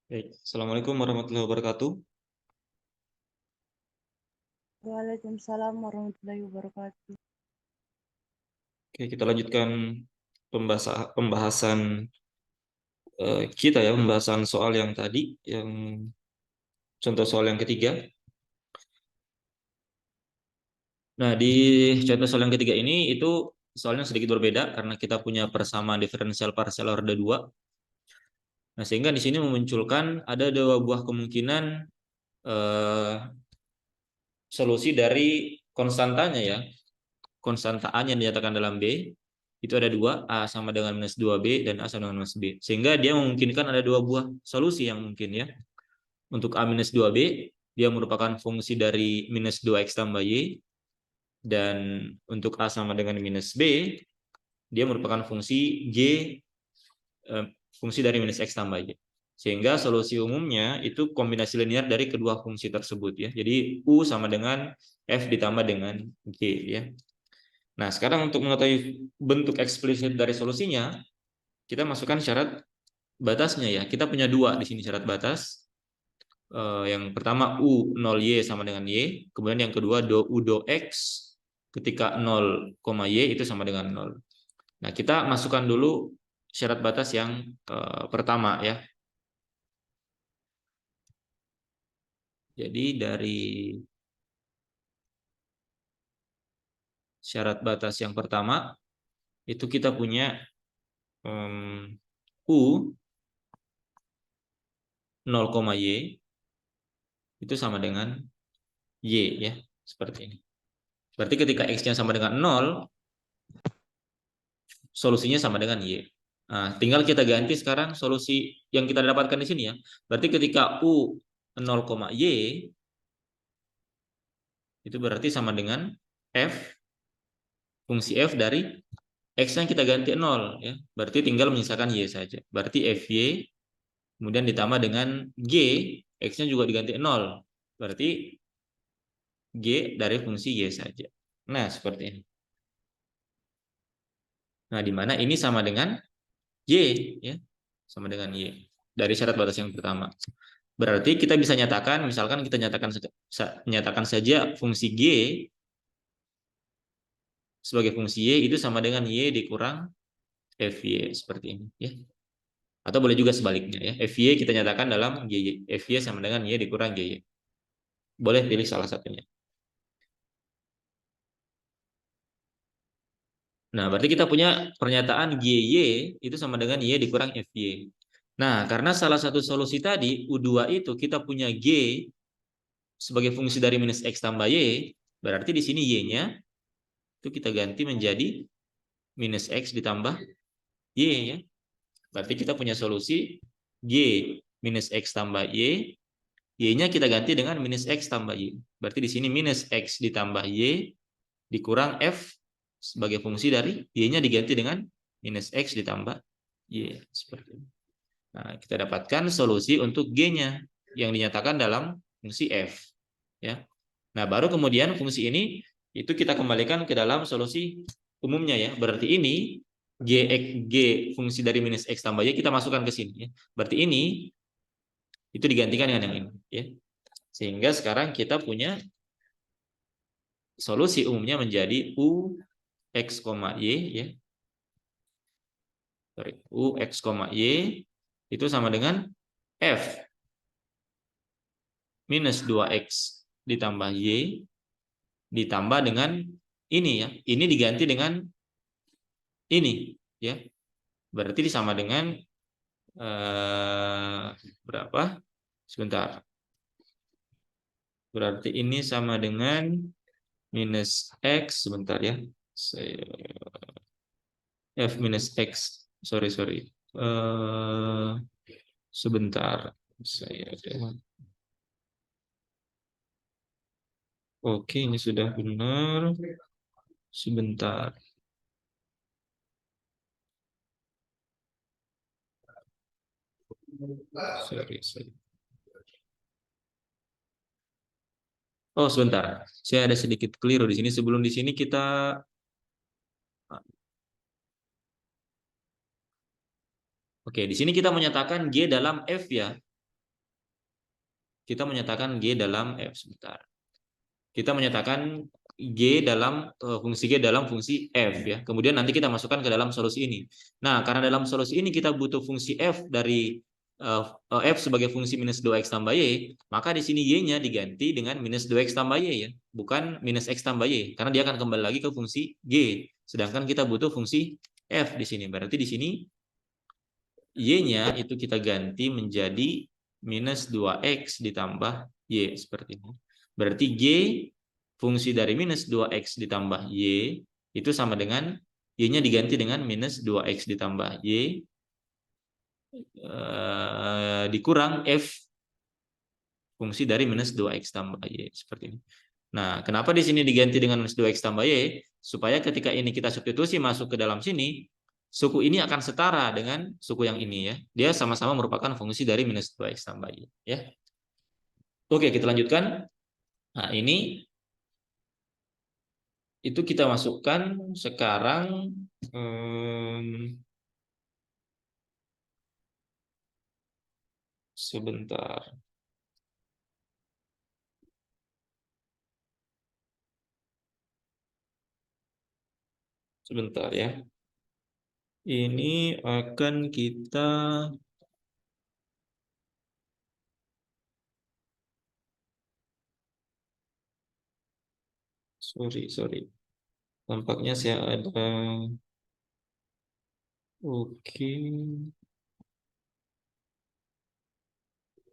Baik. Assalamualaikum warahmatullahi wabarakatuh. Waalaikumsalam warahmatullahi wabarakatuh. Oke, kita lanjutkan pembahasan kita ya, pembahasan soal yang tadi, yang contoh soal yang ketiga. Nah, di contoh soal yang ketiga ini itu soalnya sedikit berbeda karena kita punya persamaan diferensial parsial order 2. Nah, sehingga di sini memunculkan ada dua buah kemungkinan eh, solusi dari konstantanya ya. Konstanta A yang dinyatakan dalam B itu ada dua, A sama dengan minus 2B dan A sama dengan minus B. Sehingga dia memungkinkan ada dua buah solusi yang mungkin ya. Untuk A minus 2B, dia merupakan fungsi dari minus 2X tambah Y. Dan untuk A sama dengan minus B, dia merupakan fungsi G, fungsi dari minus X tambah Y. Sehingga solusi umumnya itu kombinasi linear dari kedua fungsi tersebut ya. Jadi U sama dengan F ditambah dengan G ya. Nah, sekarang untuk mengetahui bentuk eksplisit dari solusinya, kita masukkan syarat batasnya ya. Kita punya dua di sini syarat batas. Yang pertama U 0Y sama dengan Y. Kemudian yang kedua U do X ketika 0, Y itu sama dengan 0. Nah, kita masukkan dulu syarat batas yang pertama ya. Jadi dari syarat batas yang pertama itu kita punya U 0, Y itu sama dengan Y ya, seperti ini. Berarti ketika X-nya sama dengan 0, solusinya sama dengan Y. Nah, tinggal kita ganti sekarang solusi yang kita dapatkan di sini ya. Berarti ketika U 0, Y itu berarti sama dengan F, fungsi F dari X yang kita ganti 0 ya. Berarti tinggal menyisakan Y saja. Berarti FY kemudian ditambah dengan G, X-nya juga diganti 0. Berarti G dari fungsi Y saja. Nah, seperti ini. Nah, di mana ini sama dengan Y ya. Sama dengan Y. Dari syarat batas yang pertama. Berarti kita bisa nyatakan, misalkan kita nyatakan saja fungsi G sebagai fungsi Y itu sama dengan Y dikurang FY seperti ini ya. Atau boleh juga sebaliknya ya. FY kita nyatakan dalam GY. FY sama dengan Y dikurang GY. Boleh pilih salah satunya. Nah, berarti kita punya pernyataan GY itu sama dengan Y dikurang FY. Nah, karena salah satu solusi tadi, U2 itu kita punya G sebagai fungsi dari minus X tambah Y, berarti di sini Y-nya itu kita ganti menjadi minus X ditambah Y ya. Berarti kita punya solusi G minus X tambah Y, Y-nya kita ganti dengan minus X tambah Y. Berarti di sini minus X ditambah Y dikurang F sebagai fungsi dari Y-nya diganti dengan minus X ditambah Y. Seperti ini. Nah, kita dapatkan solusi untuk G-nya yang dinyatakan dalam fungsi F. Ya. Nah, baru kemudian fungsi ini itu kita kembalikan ke dalam solusi umumnya ya. Berarti ini G fungsi dari minus X tambah Y kita masukkan ke sini ya. Berarti ini itu digantikan dengan yang ini ya. Sehingga sekarang kita punya solusi umumnya menjadi U X, Y ya. Sorry, U X, Y itu sama dengan F minus 2X ditambah Y ditambah dengan ini ya. Ini diganti dengan ini ya. Berarti sama dengan berapa? Sebentar. Berarti ini sama dengan minus X. Sebentar ya. F minus X. Sorry, sorry. Sebentar. Oke, ini sudah benar. Sebentar. Sorry, sorry. Oh, sebentar. Saya ada sedikit keliru di sini. Sebelum di sini kita Oke, di sini kita menyatakan G dalam F ya. kita menyatakan G dalam sebentar. Kita menyatakan G dalam fungsi G dalam fungsi F ya. Kemudian nanti kita masukkan ke dalam solusi ini. Nah, karena dalam solusi ini kita butuh fungsi F dari F sebagai fungsi minus 2x tambah Y, maka di sini Y-nya diganti dengan minus 2x tambah Y ya, bukan minus X tambah Y, karena dia akan kembali lagi ke fungsi G. Sedangkan kita butuh fungsi F di sini. Berarti di sini Y-nya itu kita ganti menjadi minus 2x ditambah Y seperti ini. Berarti G fungsi dari minus 2x ditambah Y itu sama dengan Y-nya diganti dengan minus 2x ditambah Y dikurang F fungsi dari minus 2x tambah Y seperti ini. Nah, kenapa di sini diganti dengan minus 2x tambah Y? Supaya ketika ini kita substitusi masuk ke dalam sini, suku ini akan setara dengan suku yang ini ya. Dia sama-sama merupakan fungsi dari minus 2x tambah Y ya. Oke, kita lanjutkan. Nah, ini itu kita masukkan sekarang sebentar. Sebentar ya. Ini akan kita sorry. Tampaknya saya ada oke.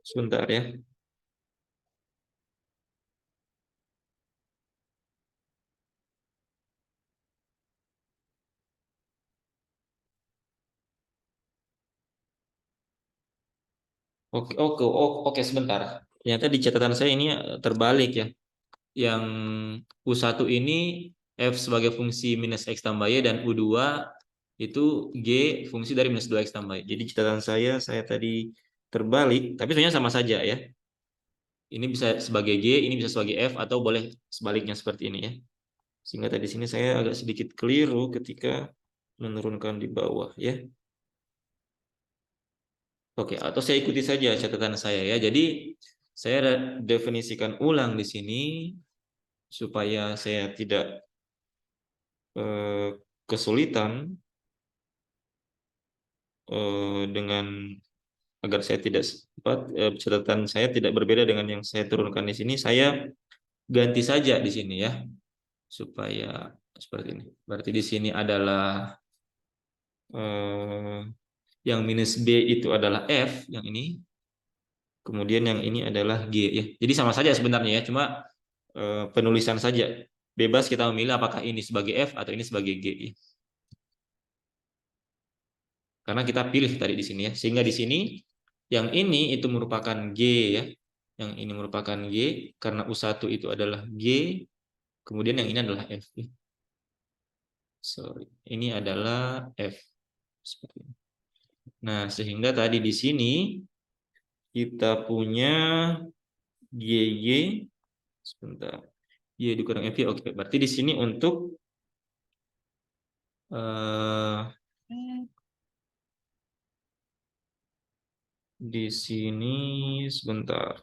Sebentar ya. Oke, sebentar. Ternyata di catatan saya ini terbalik ya. Yang U1 ini F sebagai fungsi minus X tambah Y dan U2 itu G fungsi dari minus 2X tambah Y. Jadi catatan saya tadi terbalik, tapi sebenarnya sama saja ya. Ini bisa sebagai G, ini bisa sebagai F, atau boleh sebaliknya seperti ini ya. Sehingga tadi sini saya agak sedikit keliru ketika menurunkan di bawah ya. Oke, atau saya ikuti saja catatan saya ya. Jadi saya definisikan ulang di sini supaya saya tidak kesulitan dengan agar saya tidak catatan saya tidak berbeda dengan yang saya turunkan di sini. Saya ganti saja di sini ya supaya seperti ini. Berarti di sini adalah yang minus B itu adalah F yang ini. Kemudian yang ini adalah G ya. Jadi sama saja sebenarnya ya, cuma penulisan saja. Bebas kita memilih apakah ini sebagai F atau ini sebagai G ya. Karena kita pilih tadi di sini ya. Sehingga di sini yang ini itu merupakan G ya. Yang ini merupakan G karena U1 itu adalah G. Kemudian yang ini adalah F. Sorry, ini adalah F. Seperti ini. Nah, sehingga tadi di sini kita punya GY sebentar. Y dikurang F. Oke, berarti di sini untuk di sini sebentar.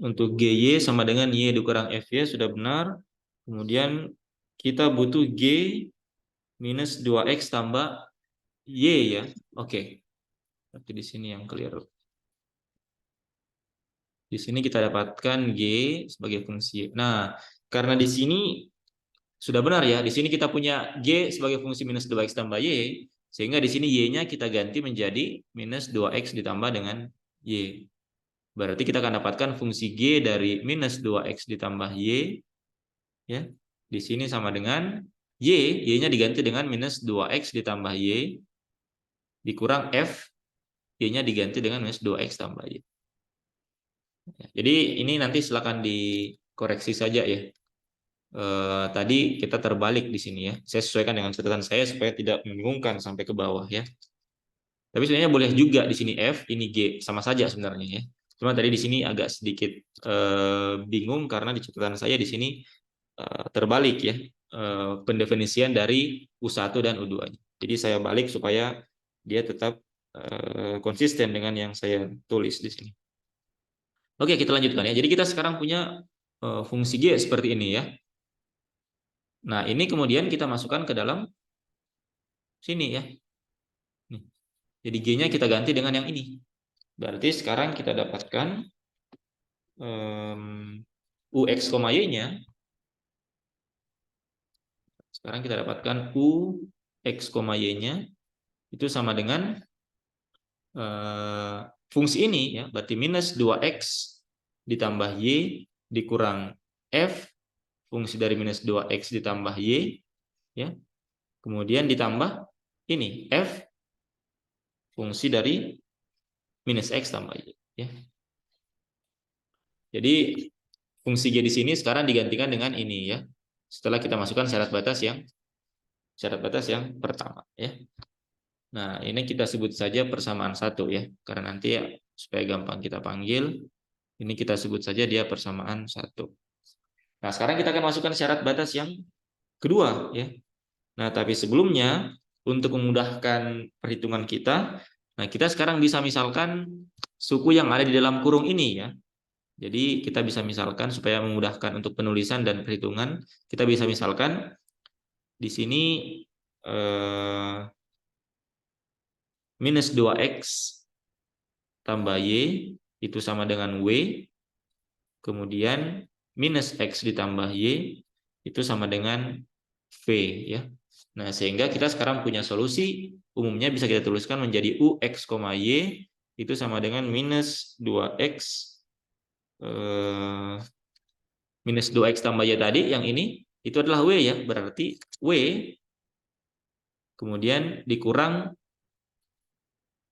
Untuk GY sama dengan Y dikurang FY sudah benar. Kemudian kita butuh G minus 2X tambah Y ya. Oke. Berarti di sini yang keliru. Di sini kita dapatkan G sebagai fungsi Y. Nah, karena di sini sudah benar ya. Di sini kita punya G sebagai fungsi minus 2X tambah Y. Sehingga di sini Y-nya kita ganti menjadi minus 2X ditambah dengan Y. Berarti kita akan dapatkan fungsi G dari minus 2X ditambah Y. Ya, di sini sama dengan Y-nya diganti dengan minus 2X ditambah Y. Dikurang F, Y-nya diganti dengan minus 2X tambah Y. Jadi ini nanti silakan dikoreksi saja ya. Tadi kita terbalik di sini ya. Saya sesuaikan dengan catatan saya supaya tidak membingungkan sampai ke bawah ya. Tapi sebenarnya boleh juga di sini F, ini G, sama saja sebenarnya ya. Cuma tadi di sini agak sedikit bingung karena di catatan saya di sini terbalik ya pendefinisian dari U1 dan U2. Jadi saya balik supaya dia tetap konsisten dengan yang saya tulis di sini. Oke, kita lanjutkan ya. Jadi kita sekarang punya fungsi G seperti ini ya. Nah, ini kemudian kita masukkan ke dalam sini ya. Nih. Jadi G-nya kita ganti dengan yang ini. Berarti sekarang kita dapatkan UX, Y-nya. Sekarang kita dapatkan UX, Y-nya itu sama dengan fungsi ini ya, berarti minus 2x ditambah y dikurang f fungsi dari minus 2x ditambah y ya. Kemudian ditambah ini f fungsi dari minus x tambah y ya. Jadi fungsi g di sini sekarang digantikan dengan ini ya. Setelah kita masukkan syarat batas yang pertama ya. Nah, ini kita sebut saja persamaan satu ya, karena nanti ya supaya gampang kita panggil, ini kita sebut saja dia persamaan satu. Nah, sekarang kita akan masukkan syarat batas yang kedua ya. Nah, tapi sebelumnya untuk memudahkan perhitungan kita, nah kita sekarang bisa misalkan suku yang ada di dalam kurung ini ya. Jadi kita bisa misalkan supaya memudahkan untuk penulisan dan perhitungan, kita bisa misalkan di sini minus 2x tambah y itu sama dengan w, kemudian minus x ditambah y itu sama dengan v ya. Nah, sehingga kita sekarang punya solusi umumnya bisa kita tuliskan menjadi ux, y itu sama dengan minus 2x minus 2x tambah y tadi yang ini itu adalah w ya, berarti w kemudian dikurang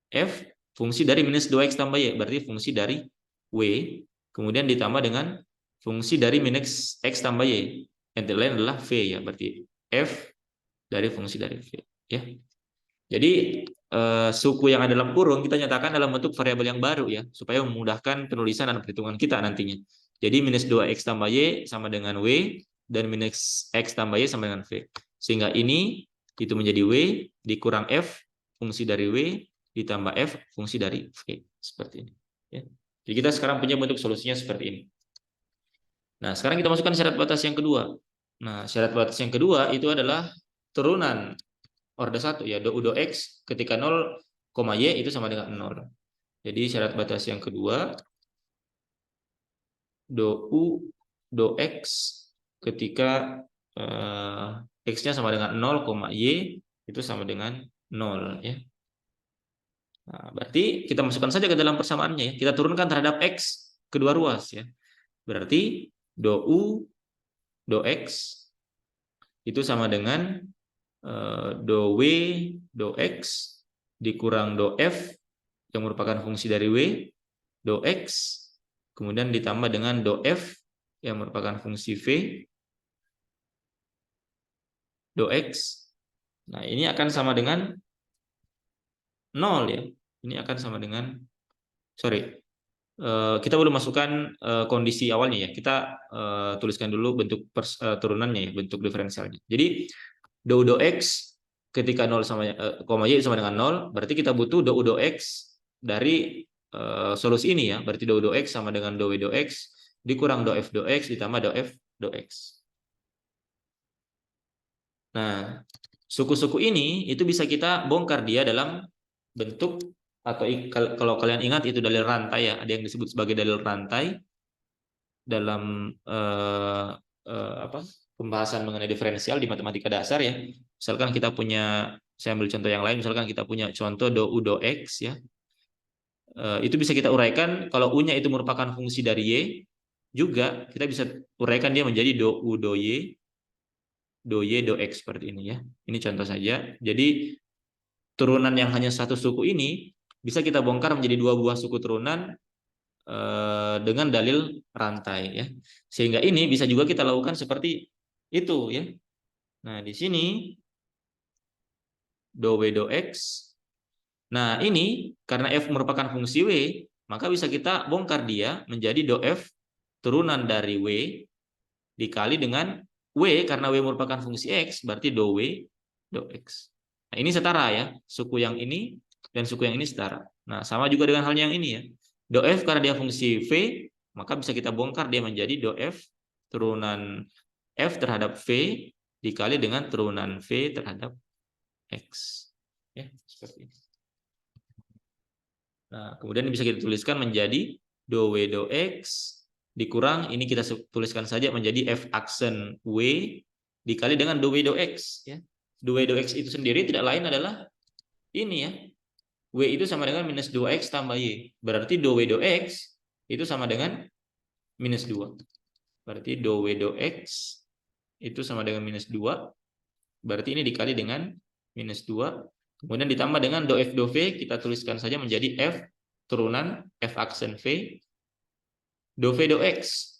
f fungsi dari minus 2x tambah y, berarti fungsi dari w, kemudian ditambah dengan fungsi dari minus x tambah y, yang lain adalah v ya, berarti f dari fungsi dari v ya. Jadi suku yang ada dalam kurung kita nyatakan dalam bentuk variabel yang baru ya, supaya memudahkan penulisan dan perhitungan kita nantinya. Jadi minus 2x tambah y sama dengan w, dan minus x tambah y sama dengan v. Sehingga ini itu menjadi w dikurang f fungsi dari w ditambah f fungsi dari v, seperti ini ya. Jadi kita sekarang punya bentuk solusinya seperti ini. Nah, sekarang kita masukkan syarat batas yang kedua. Nah, syarat batas yang kedua itu adalah turunan orde 1 ya, do u do x ketika 0, y itu sama dengan 0. Jadi syarat batas yang kedua do u do x ketika x-nya sama dengan 0, y itu sama dengan 0 ya. Nah, berarti kita masukkan saja ke dalam persamaannya ya. Kita turunkan terhadap x kedua ruas ya. Berarti do u do x itu sama dengan do w do x dikurang do f yang merupakan fungsi dari w do x kemudian ditambah dengan do f yang merupakan fungsi v do x. Nah, ini akan sama dengan 0 ya. Ini akan sama dengan kita belum masukkan kondisi awalnya ya. Kita tuliskan dulu bentuk turunannya ya, bentuk diferensialnya. Jadi do x ketika 0 sama y sama dengan 0, berarti kita butuh do u do x dari solusi ini ya. Berarti do u do x sama dengan do w do x dikurang do f do x ditambah do f do x. Nah, suku-suku ini itu bisa kita bongkar dia dalam bentuk, atau kalau kalian ingat itu dalil rantai ya, ada yang disebut sebagai dalil rantai dalam pembahasan mengenai diferensial di matematika dasar ya. Misalkan kita punya, saya ambil contoh yang lain, misalkan kita punya contoh do u do x ya. Itu bisa kita uraikan kalau u-nya itu merupakan fungsi dari y, juga kita bisa uraikan dia menjadi do u do y do x seperti ini ya. Ini contoh saja. Jadi turunan yang hanya satu suku ini bisa kita bongkar menjadi dua buah suku turunan dengan dalil rantai ya. Sehingga ini bisa juga kita lakukan seperti itu ya. Nah, di sini do w do x. Nah, ini karena f merupakan fungsi w, maka bisa kita bongkar dia menjadi do f turunan dari w dikali dengan w, karena w merupakan fungsi x, berarti do w do x. Nah, ini setara ya. Suku yang ini dan suku yang ini setara. Nah, sama juga dengan halnya yang ini ya. Do F karena dia fungsi V, maka bisa kita bongkar dia menjadi do F turunan F terhadap V dikali dengan turunan V terhadap X. Ya, seperti ini. Nah, kemudian bisa kita tuliskan menjadi do W do X dikurang, ini kita tuliskan saja menjadi F aksen W dikali dengan do W do X. Ya. Do W do X itu sendiri tidak lain adalah ini ya. W itu sama dengan minus 2X tambah Y. Berarti do W do X itu sama dengan minus 2. Berarti do W do X itu sama dengan minus 2. Berarti ini dikali dengan minus 2. Kemudian ditambah dengan do F do V, kita tuliskan saja menjadi F turunan F aksen V. Do V do X.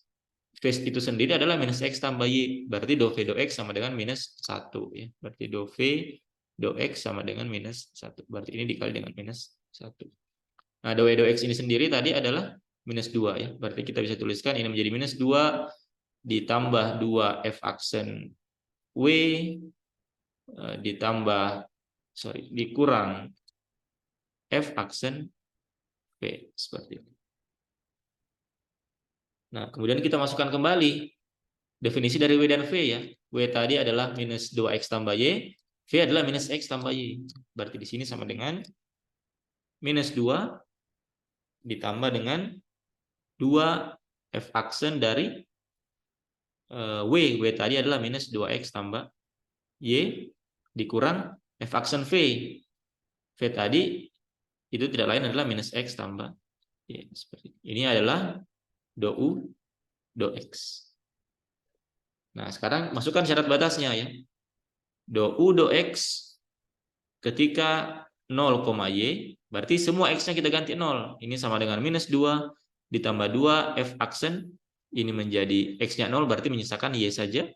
V itu sendiri adalah minus X tambah Y. Berarti do V do X sama dengan minus 1. Ya. Berarti do V do X sama dengan minus 1. Berarti ini dikali dengan minus 1. Nah, do W do X ini sendiri tadi adalah minus 2. Ya. Berarti kita bisa tuliskan ini menjadi minus 2 ditambah 2 F aksen W dikurang F aksen V. Seperti itu. Nah, kemudian kita masukkan kembali definisi dari W dan V ya. W tadi adalah minus 2X tambah Y, V adalah minus X tambah Y. Berarti di sini sama dengan minus 2 ditambah dengan 2 F aksen dari W. W tadi adalah minus 2X tambah Y dikurang F aksen V. V tadi itu tidak lain adalah minus X tambah Y. Seperti ini adalah do U, do X. Nah, sekarang masukkan syarat batasnya ya. Do U, do X ketika 0, Y, berarti semua X-nya kita ganti 0. Ini sama dengan minus 2 ditambah 2 F aksen, ini menjadi X-nya 0, berarti menyisakan Y saja.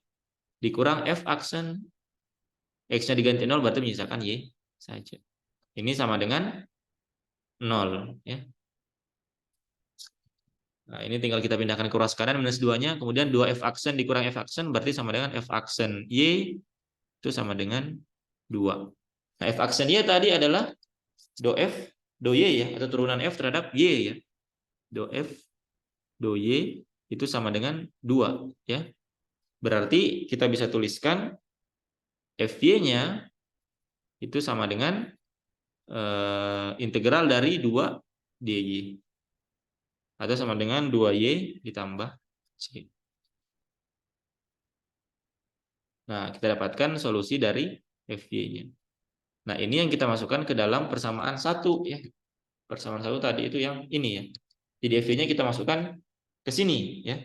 Dikurang F aksen, X-nya diganti 0, berarti menyisakan Y saja. Ini sama dengan 0. Ya. Nah, ini tinggal kita pindahkan ke ruas kanan minus 2-nya, kemudian 2F aksen dikurang F aksen, berarti sama dengan F aksen Y, itu sama dengan 2. Nah, F aksen Y tadi adalah do F, do Y ya, atau turunan F terhadap Y ya. Do F, do Y itu sama dengan 2 ya. Berarti kita bisa tuliskan FY-nya itu sama dengan integral dari 2 dy. Atau sama dengan 2y ditambah c. Nah, kita dapatkan solusi dari FY-nya. Nah, ini yang kita masukkan ke dalam persamaan 1 ya. Persamaan 1 tadi itu yang ini ya. Jadi FY-nya kita masukkan ke sini ya.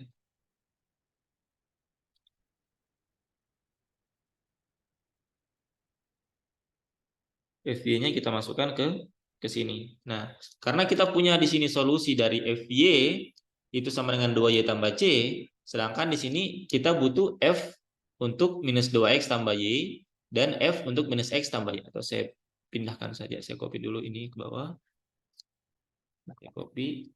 FY-nya kita masukkan ke sini. Nah, karena kita punya di sini solusi dari FY itu sama dengan 2y tambah c, sedangkan di sini kita butuh f untuk minus 2x tambah y dan f untuk minus x tambah y. Atau saya pindahkan saja, saya copy dulu ini ke bawah. Saya copy.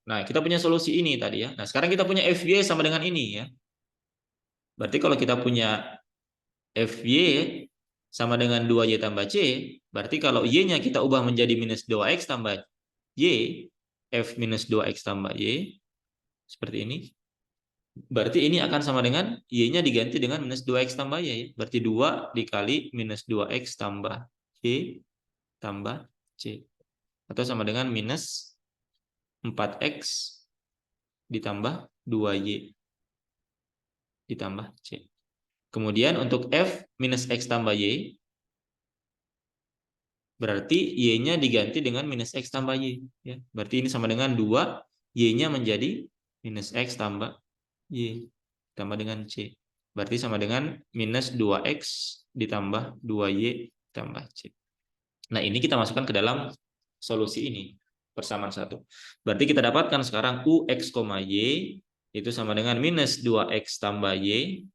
Nah, kita punya solusi ini tadi ya. Nah, sekarang kita punya FY sama dengan ini ya. Berarti kalau kita punya FY sama dengan 2y tambah c, berarti kalau y-nya kita ubah menjadi minus 2x tambah y, f minus 2x tambah y, seperti ini. Berarti ini akan sama dengan y-nya diganti dengan minus 2x tambah y. Berarti 2 dikali minus 2x tambah y tambah c. Atau sama dengan minus 4x ditambah 2y ditambah c. Kemudian untuk f minus x tambah y, berarti y-nya diganti dengan minus x tambah y. Ya. Berarti ini sama dengan 2, y-nya menjadi minus x tambah y tambah dengan c. Berarti sama dengan minus 2x ditambah 2y tambah c. Nah, ini kita masukkan ke dalam solusi ini. Persamaan 1. Berarti kita dapatkan sekarang ux, y itu sama dengan minus 2x tambah y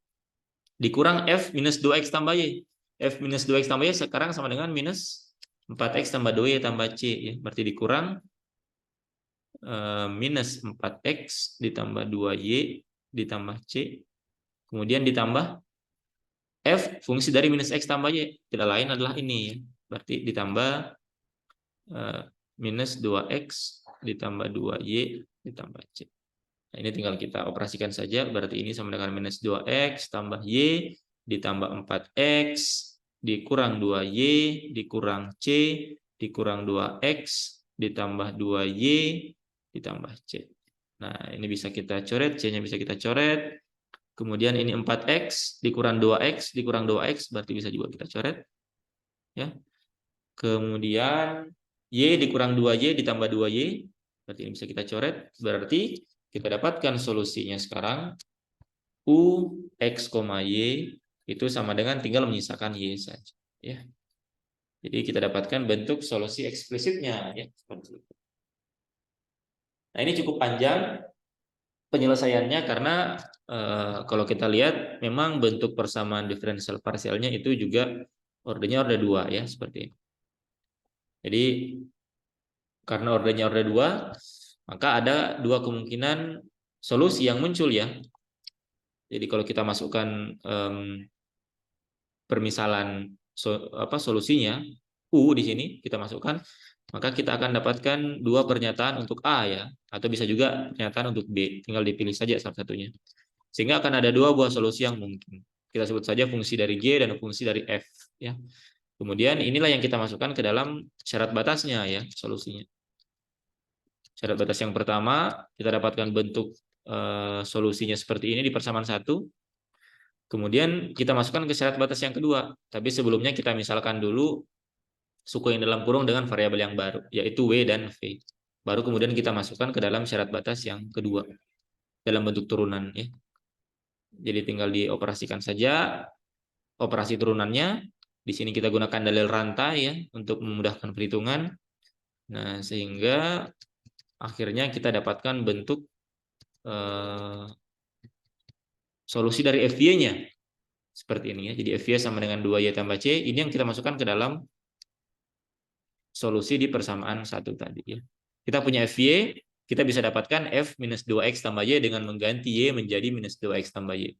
dikurang f minus 2x tambah y. F minus 2x tambah y sekarang sama dengan minus 4x tambah 2y tambah c. Ya. Berarti dikurang minus 4x ditambah 2y ditambah C, kemudian ditambah F fungsi dari minus X tambah Y. Tidak lain adalah ini ya. Berarti ditambah minus 2X ditambah 2Y ditambah C. Nah, ini tinggal kita operasikan saja. Berarti ini sama dengan minus 2X tambah Y ditambah 4X dikurang 2Y dikurang C dikurang 2X ditambah 2Y ditambah C. Nah, ini bisa kita coret, C-nya bisa kita coret. Kemudian ini 4X dikurang 2X dikurang 2X berarti bisa juga kita coret. Ya. Kemudian Y dikurang 2Y ditambah 2Y berarti ini bisa kita coret. Berarti kita dapatkan solusinya sekarang U X, Y itu sama dengan tinggal menyisakan Y saja. Ya. Jadi kita dapatkan bentuk solusi eksplisitnya. Ya. Nah, ini cukup panjang penyelesaiannya karena kalau kita lihat memang bentuk persamaan diferensial parsialnya itu juga ordernya order 2 ya seperti ini. Jadi karena ordernya order 2, maka ada dua kemungkinan solusi yang muncul ya. Jadi kalau kita masukkan permisalan solusinya U di sini kita masukkan, maka kita akan dapatkan dua pernyataan untuk A ya, atau bisa juga pernyataan untuk B, tinggal dipilih saja salah satunya. Sehingga akan ada dua buah solusi yang mungkin. Kita sebut saja fungsi dari G dan fungsi dari F ya. Kemudian inilah yang kita masukkan ke dalam syarat batasnya ya, solusinya. Syarat batas yang pertama, kita dapatkan bentuk solusinya seperti ini di persamaan 1. Kemudian kita masukkan ke syarat batas yang kedua. Tapi sebelumnya kita misalkan dulu suku yang dalam kurung dengan variabel yang baru, yaitu W dan V. Baru kemudian kita masukkan ke dalam syarat batas yang kedua dalam bentuk turunan ya. Jadi tinggal dioperasikan saja operasi turunannya. Di sini kita gunakan dalil rantai ya untuk memudahkan perhitungan. Nah, sehingga akhirnya kita dapatkan bentuk solusi dari FY-nya seperti ini ya. Jadi FY sama dengan 2Y tambah C. Ini yang kita masukkan ke dalam solusi di persamaan 1 tadi ya. Kita punya FY, kita bisa dapatkan F minus 2X tambah Y dengan mengganti Y menjadi minus 2X tambah Y.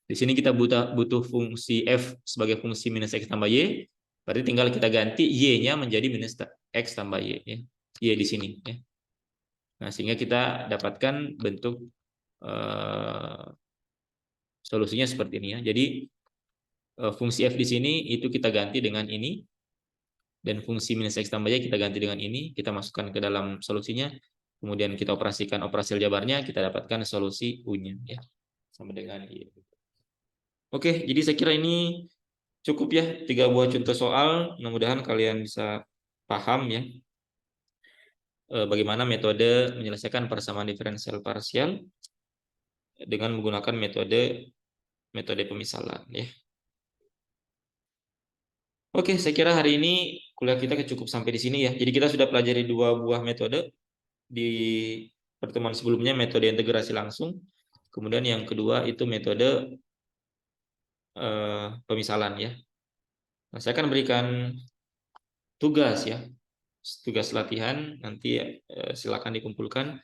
Di sini kita butuh fungsi F sebagai fungsi minus X tambah Y. Berarti tinggal kita ganti Y-nya menjadi minus X tambah Y ya. Y di sini ya. Nah, sehingga kita dapatkan bentuk solusinya seperti ini ya. Jadi fungsi F di sini itu kita ganti dengan ini, dan fungsi minus X tambah Y kita ganti dengan ini, kita masukkan ke dalam solusinya, kemudian kita operasikan operasi aljabarnya, kita dapatkan solusi U-nya ya. Sama dengan Y. Oke, jadi saya kira ini cukup ya 3 buah contoh soal, mudah-mudahan kalian bisa paham ya bagaimana metode menyelesaikan persamaan diferensial parsial dengan menggunakan metode pemisalan ya. Oke, saya kira hari ini kuliah kita cukup sampai di sini ya. Jadi kita sudah pelajari 2 buah metode di pertemuan sebelumnya, metode integrasi langsung. Kemudian yang kedua itu metode pemisalan ya. Nah, saya akan berikan tugas ya, tugas latihan nanti silakan dikumpulkan.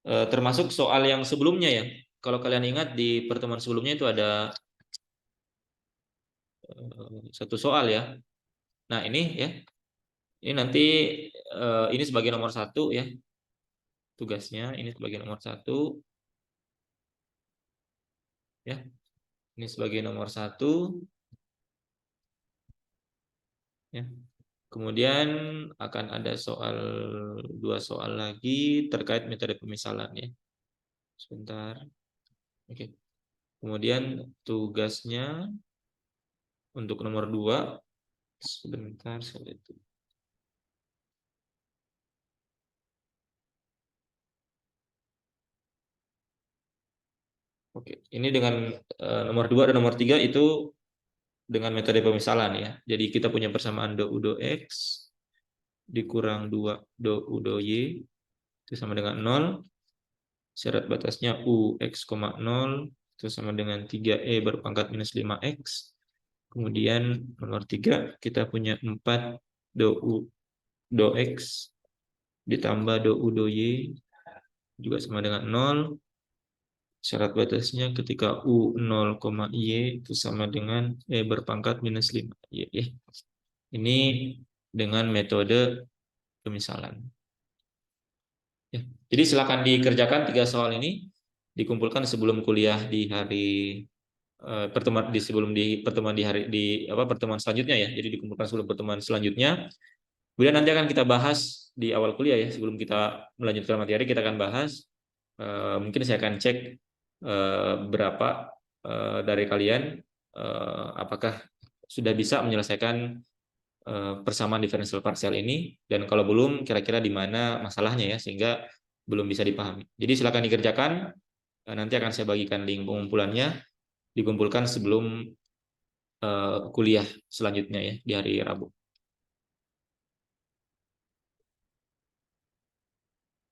Termasuk soal yang sebelumnya ya. Kalau kalian ingat di pertemuan sebelumnya itu ada satu soal ya. Nah ini ya, ini nanti ini sebagai nomor 1 ya. Tugasnya ini sebagai nomor 1 ya. Ini sebagai nomor 1 ya. Kemudian akan ada 2 soal lagi terkait metode pemisalan ya. Sebentar. Oke. Kemudian tugasnya untuk nomor 2 sebentar saya lihat. Oke, ini dengan nomor 2 dan nomor 3 itu dengan metode pemisalan ya. Jadi kita punya persamaan do U do X dikurang 2 do U do Y itu sama dengan 0. Syarat batasnya U X, 0 itu sama dengan 3E berpangkat minus 5X. Kemudian nomor 3 kita punya 4 do U do X ditambah do U do Y juga sama dengan 0. Syarat batasnya ketika U 0, Y itu sama dengan berpangkat minus 5. Y. Ini dengan metode pemisalan. Ya. Jadi silakan dikerjakan 3 soal ini, dikumpulkan sebelum kuliah di hari pertemuan di pertemuan di hari di apa pertemuan selanjutnya ya. Jadi dikumpulkan sebelum pertemuan selanjutnya. Kemudian nanti akan kita bahas di awal kuliah ya, sebelum kita melanjutkan materi kita akan bahas. Mungkin saya akan cek berapa dari kalian apakah sudah bisa menyelesaikan persamaan diferensial parsial ini, dan kalau belum kira-kira di mana masalahnya ya sehingga belum bisa dipahami. Jadi silakan dikerjakan. Nanti akan saya bagikan link pengumpulannya, dikumpulkan sebelum kuliah selanjutnya ya di hari Rabu.